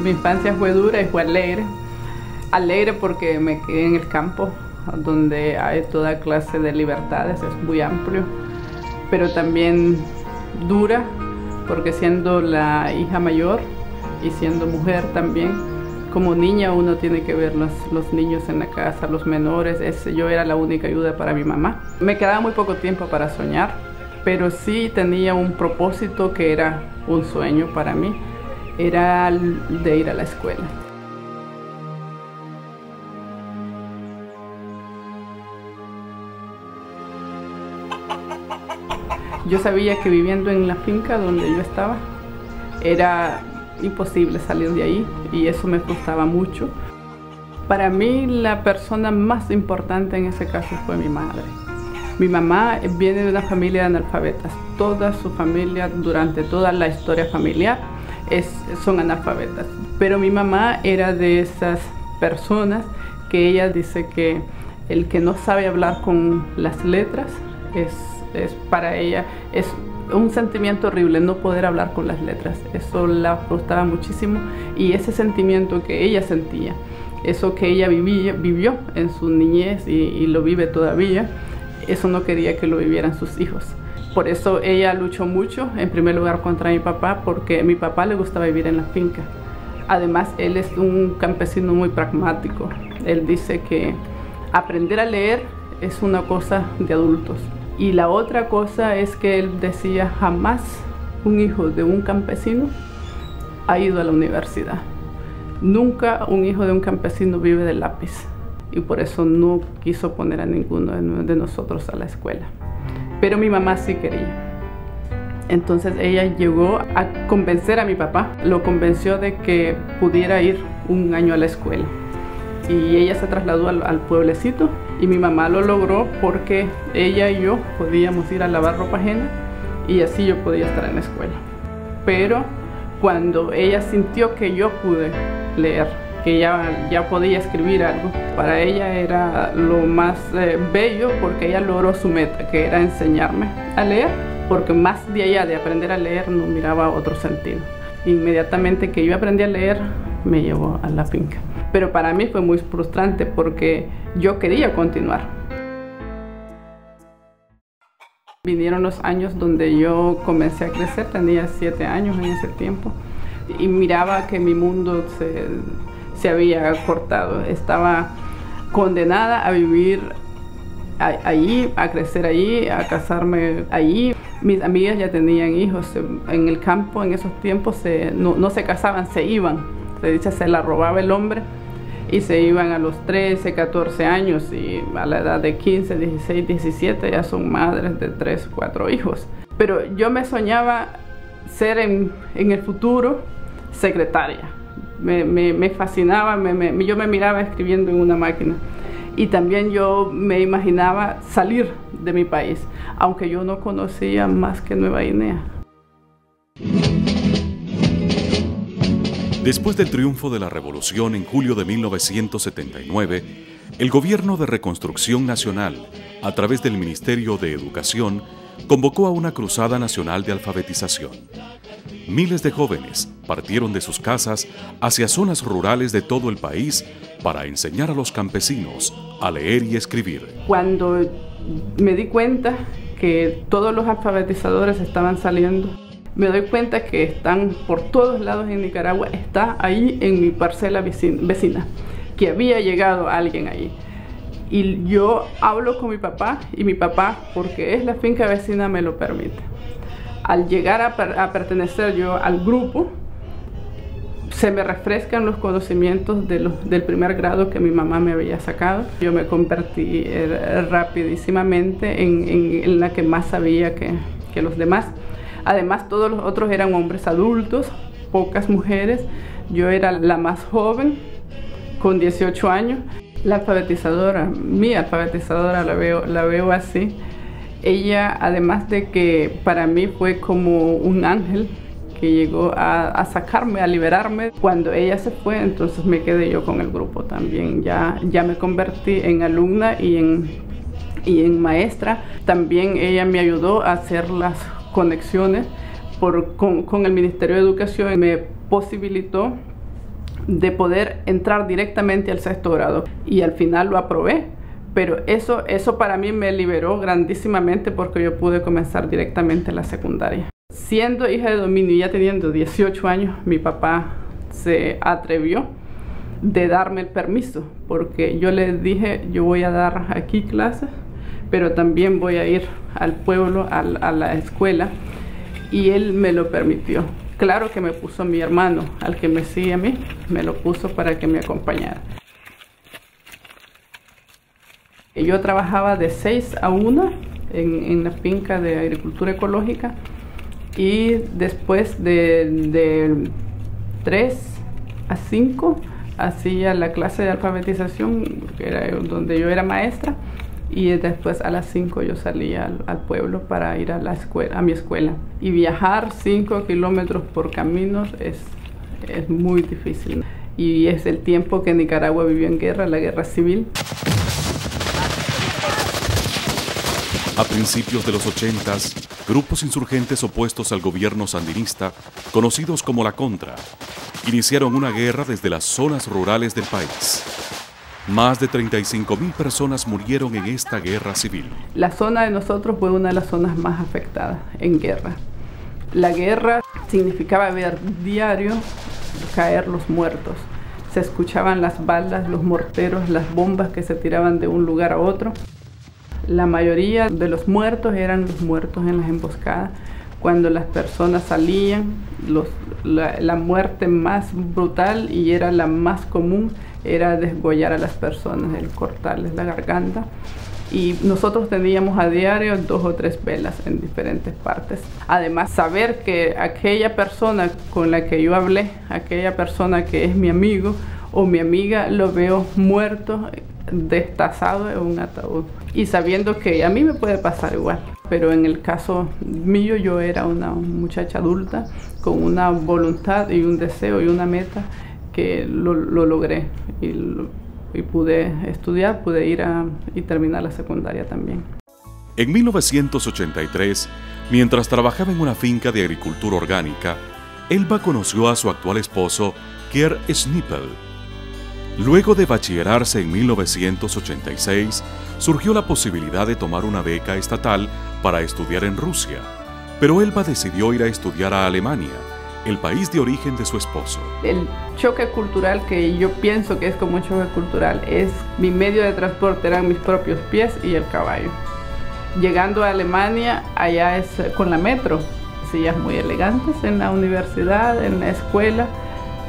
Mi infancia fue dura y fue alegre. Alegre porque me quedé en el campo, donde hay toda clase de libertades, es muy amplio. Pero también dura porque siendo la hija mayor y siendo mujer también, como niña uno tiene que ver los niños en la casa, los menores. Yo era la única ayuda para mi mamá. Me quedaba muy poco tiempo para soñar, pero sí tenía un propósito que era un sueño para mí. Era de ir a la escuela. Yo sabía que viviendo en la finca donde yo estaba era imposible salir de ahí y eso me frustraba mucho. Para mí la persona más importante en ese caso fue mi madre. Mi mamá viene de una familia de analfabetas. Toda su familia, durante toda la historia familiar, son analfabetas. Pero mi mamá era de esas personas que ella dice que el que no sabe hablar con las letras para ella es un sentimiento horrible no poder hablar con las letras. Eso la frustraba muchísimo y ese sentimiento que ella sentía, eso que ella vivió en su niñez y lo vive todavía, eso no quería que lo vivieran sus hijos. Por eso ella luchó mucho, en primer lugar contra mi papá, porque a mi papá le gustaba vivir en la finca. Además, él es un campesino muy pragmático. Él dice que aprender a leer es una cosa de adultos. Y la otra cosa es que él decía, jamás un hijo de un campesino ha ido a la universidad. Nunca un hijo de un campesino vive del lápiz. Y por eso no quiso poner a ninguno de nosotros a la escuela. Pero mi mamá sí quería. Entonces ella llegó a convencer a mi papá, lo convenció de que pudiera ir un año a la escuela. Y ella se trasladó al pueblecito y mi mamá lo logró porque ella y yo podíamos ir a lavar ropa ajena y así yo podía estar en la escuela. Pero cuando ella sintió que yo pude leer, que ya podía escribir algo, para ella era lo más bello porque ella logró su meta, que era enseñarme a leer, porque más de allá de aprender a leer no miraba otro sentido. Inmediatamente que yo aprendí a leer, me llevó a la finca. Pero para mí fue muy frustrante porque yo quería continuar. Vinieron los años donde yo comencé a crecer, tenía 7 años en ese tiempo, y miraba que mi mundo se había cortado. Estaba condenada a vivir allí, a crecer allí, a casarme allí. Mis amigas ya tenían hijos. En el campo en esos tiempos no se casaban, se iban. Se la robaba el hombre y se iban a los 13, 14 años y a la edad de 15, 16, 17 ya son madres de 3, 4 hijos. Pero yo me soñaba ser en el futuro secretaria. Me fascinaba, yo me miraba escribiendo en una máquina y también yo me imaginaba salir de mi país, aunque yo no conocía más que Nueva Guinea. Después del triunfo de la revolución en julio de 1979, el Gobierno de Reconstrucción Nacional, a través del Ministerio de Educación, convocó a una cruzada nacional de alfabetización. Miles de jóvenes partieron de sus casas hacia zonas rurales de todo el país para enseñar a los campesinos a leer y escribir. Cuando me di cuenta que todos los alfabetizadores estaban saliendo, me doy cuenta que están por todos lados en Nicaragua, está ahí en mi parcela vecina, que había llegado alguien ahí. Y yo hablo con mi papá y mi papá, porque es la finca vecina, me lo permite. Al llegar a pertenecer yo al grupo, se me refrescan los conocimientos del primer grado que mi mamá me había sacado. Yo me convertí rapidísimamente en la que más sabía que los demás. Además, todos los otros eran hombres adultos, pocas mujeres. Yo era la más joven, con 18 años. La alfabetizadora, mi alfabetizadora, la veo así. Ella, además de que para mí fue como un ángel que llegó a sacarme, a liberarme. Cuando ella se fue, entonces me quedé yo con el grupo también. Ya me convertí en alumna y y en maestra. También ella me ayudó a hacer las conexiones con el Ministerio de Educación. Me posibilitó de poder entrar directamente al sexto grado y al final lo aprobé. Pero eso para mí me liberó grandísimamente porque yo pude comenzar directamente la secundaria. Siendo hija de dominio y ya teniendo 18 años, mi papá se atrevió de darme el permiso, porque yo le dije, yo voy a dar aquí clases, pero también voy a ir al pueblo, a la escuela, y él me lo permitió. Claro que me puso mi hermano, al que me sigue a mí, me lo puso para que me acompañara. Yo trabajaba de 6 a 1 en la finca de agricultura ecológica, y después de 3 a 5 hacía la clase de alfabetización, que era donde yo era maestra, y después a las 5 yo salía al pueblo para ir a la escuela, a mi escuela. Y viajar 5 kilómetros por caminos es muy difícil. Y es el tiempo que Nicaragua vivió en guerra, la guerra civil. A principios de los 80s, grupos insurgentes opuestos al gobierno sandinista, conocidos como la Contra, iniciaron una guerra desde las zonas rurales del país. Más de 35.000 personas murieron en esta guerra civil. La zona de nosotros fue una de las zonas más afectadas en guerra. La guerra significaba ver diario caer los muertos. Se escuchaban las balas, los morteros, las bombas que se tiraban de un lugar a otro. La mayoría de los muertos eran los muertos en las emboscadas. Cuando las personas salían, la muerte más brutal y era la más común era desgollar a las personas, el cortarles la garganta. Y nosotros teníamos a diario 2 o 3 velas en diferentes partes. Además, saber que aquella persona con la que yo hablé, aquella persona que es mi amigo o mi amiga, lo veo muerto, destazado en un ataúd. Y sabiendo que a mí me puede pasar igual. Pero en el caso mío, yo era una muchacha adulta con una voluntad y un deseo y una meta que lo logré. Y pude estudiar, pude ir y terminar la secundaria también. En 1983, mientras trabajaba en una finca de agricultura orgánica, Elba conoció a su actual esposo, Kier Schnippel. Luego de bachillerarse en 1986, surgió la posibilidad de tomar una beca estatal para estudiar en Rusia, pero Elba decidió ir a estudiar a Alemania, el país de origen de su esposo. El choque cultural, que yo pienso que es como un choque cultural, es mi medio de transporte eran mis propios pies y el caballo. Llegando a Alemania, allá es con la metro, sillas muy elegantes en la universidad, en la escuela.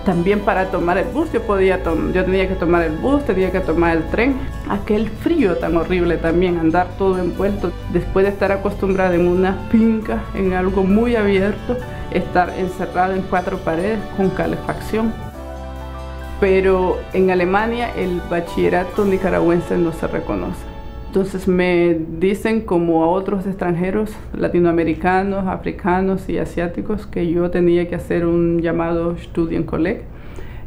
También para tomar el bus, yo tenía que tomar el bus, tenía que tomar el tren. Aquel frío tan horrible también, andar todo envuelto. Después de estar acostumbrada en una finca, en algo muy abierto, estar encerrada en 4 paredes con calefacción. Pero en Alemania el bachillerato nicaragüense no se reconoce. Entonces me dicen, como a otros extranjeros latinoamericanos, africanos y asiáticos, que yo tenía que hacer un llamado Studienkolleg.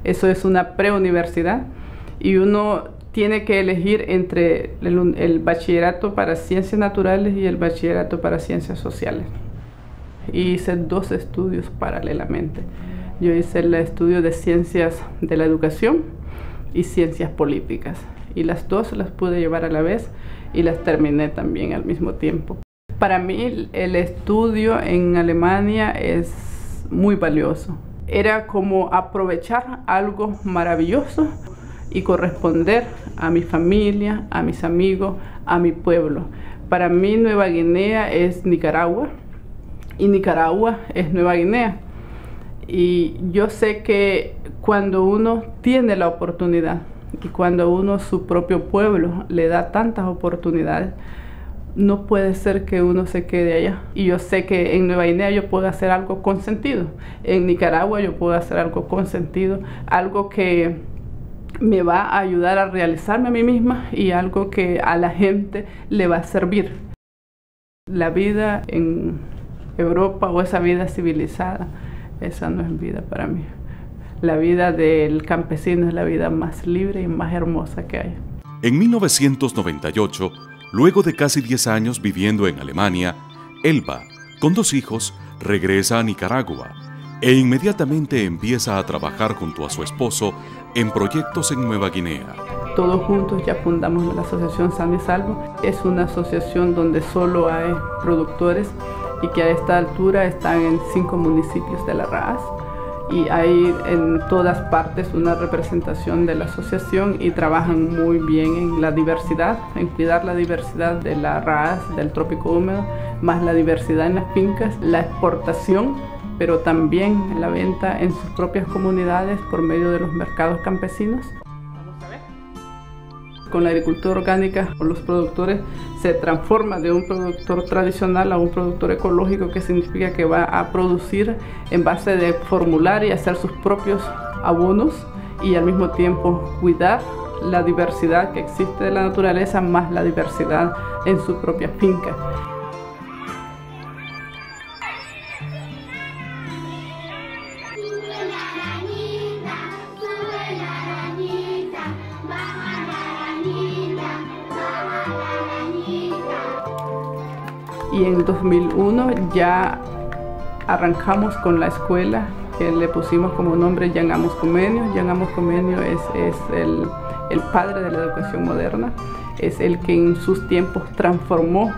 Eso es una preuniversidad y uno tiene que elegir entre el bachillerato para ciencias naturales y el bachillerato para ciencias sociales. Y hice 2 estudios paralelamente. Yo hice el estudio de ciencias de la educación y ciencias políticas. Y las 2 las pude llevar a la vez y las terminé también al mismo tiempo. Para mí el estudio en Alemania es muy valioso. Era como aprovechar algo maravilloso y corresponder a mi familia, a mis amigos, a mi pueblo. Para mí Nueva Guinea es Nicaragua y Nicaragua es Nueva Guinea. Y yo sé que cuando uno tiene la oportunidad y cuando uno, su propio pueblo, le da tantas oportunidades, no puede ser que uno se quede allá. Y yo sé que en Nueva Guinea yo puedo hacer algo con sentido. En Nicaragua yo puedo hacer algo con sentido, algo que me va a ayudar a realizarme a mí misma y algo que a la gente le va a servir. La vida en Europa o esa vida civilizada, esa no es vida para mí. La vida del campesino es la vida más libre y más hermosa que hay. En 1998, Luego de casi 10 años viviendo en Alemania, Elba, con 2 hijos, regresa a Nicaragua e inmediatamente empieza a trabajar junto a su esposo en proyectos en Nueva Guinea. Todos juntos ya fundamos la Asociación Sano y Salvo. Es una asociación donde solo hay productores y que a esta altura están en 5 municipios de la RAAS. Y hay en todas partes una representación de la asociación y trabajan muy bien en la diversidad, en cuidar la diversidad de la RAAS, del trópico húmedo, más la diversidad en las fincas, la exportación, pero también la venta en sus propias comunidades por medio de los mercados campesinos. Con la agricultura orgánica, los productores se transforman de un productor tradicional a un productor ecológico, que significa que va a producir en base de formular y hacer sus propios abonos y al mismo tiempo cuidar la diversidad que existe de la naturaleza, más la diversidad en su propia finca. Y en 2001 ya arrancamos con la escuela, que le pusimos como nombre Jan Amos Comenio. Jan Amos Comenio es el padre de la educación moderna, es el que en sus tiempos transformó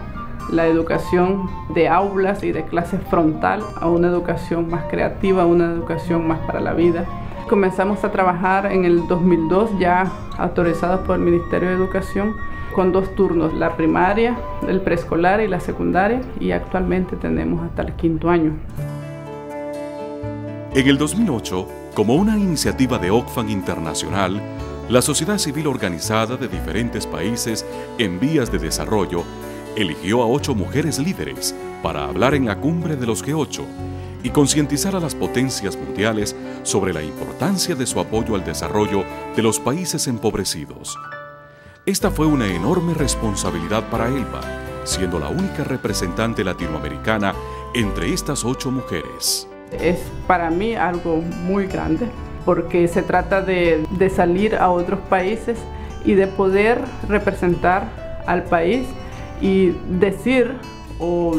la educación de aulas y de clase frontal a una educación más creativa, una educación más para la vida. Comenzamos a trabajar en el 2002, ya autorizados por el Ministerio de Educación, con 2 turnos, la primaria, el preescolar y la secundaria, y actualmente tenemos hasta el 5º año. En el 2008, como una iniciativa de Oxfam Internacional, la sociedad civil organizada de diferentes países en vías de desarrollo eligió a 8 mujeres líderes para hablar en la cumbre de los G8 y concientizar a las potencias mundiales sobre la importancia de su apoyo al desarrollo de los países empobrecidos. Esta fue una enorme responsabilidad para Elba, siendo la única representante latinoamericana entre estas 8 mujeres. Es para mí algo muy grande, porque se trata de salir a otros países y de poder representar al país y decir o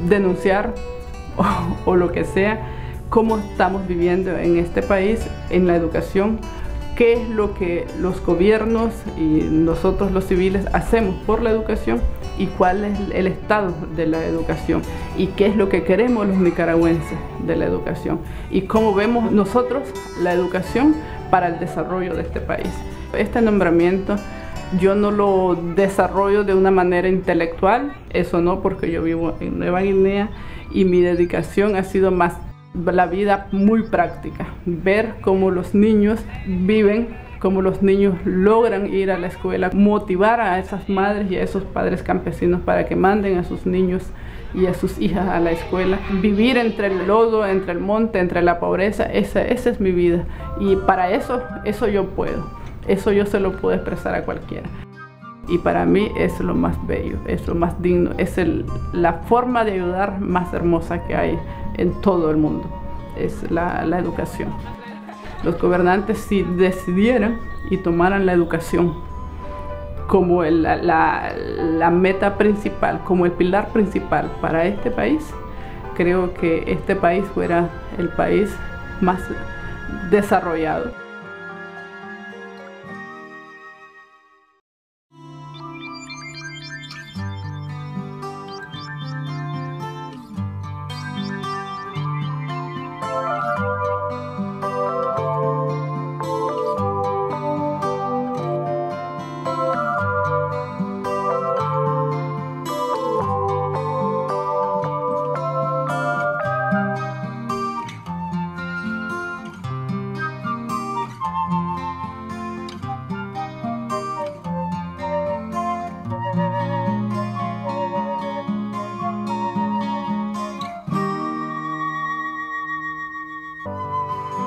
denunciar o lo que sea, cómo estamos viviendo en este país, en la educación, qué es lo que los gobiernos y nosotros los civiles hacemos por la educación y cuál es el estado de la educación y qué es lo que queremos los nicaragüenses de la educación y cómo vemos nosotros la educación para el desarrollo de este país. Este nombramiento yo no lo desarrollo de una manera intelectual, eso no, porque yo vivo en Nueva Guinea y mi dedicación ha sido más la vida muy práctica, ver cómo los niños viven, cómo los niños logran ir a la escuela, motivar a esas madres y a esos padres campesinos para que manden a sus niños y a sus hijas a la escuela. Vivir entre el lodo, entre el monte, entre la pobreza, esa es mi vida. Y para eso yo puedo, eso yo se lo puedo expresar a cualquiera. Y para mí es lo más bello, es lo más digno, es la forma de ayudar más hermosa que hay en todo el mundo, es la educación. Los gobernantes, si decidieran y tomaran la educación como la meta principal, como el pilar principal para este país, creo que este país fuera el país más desarrollado.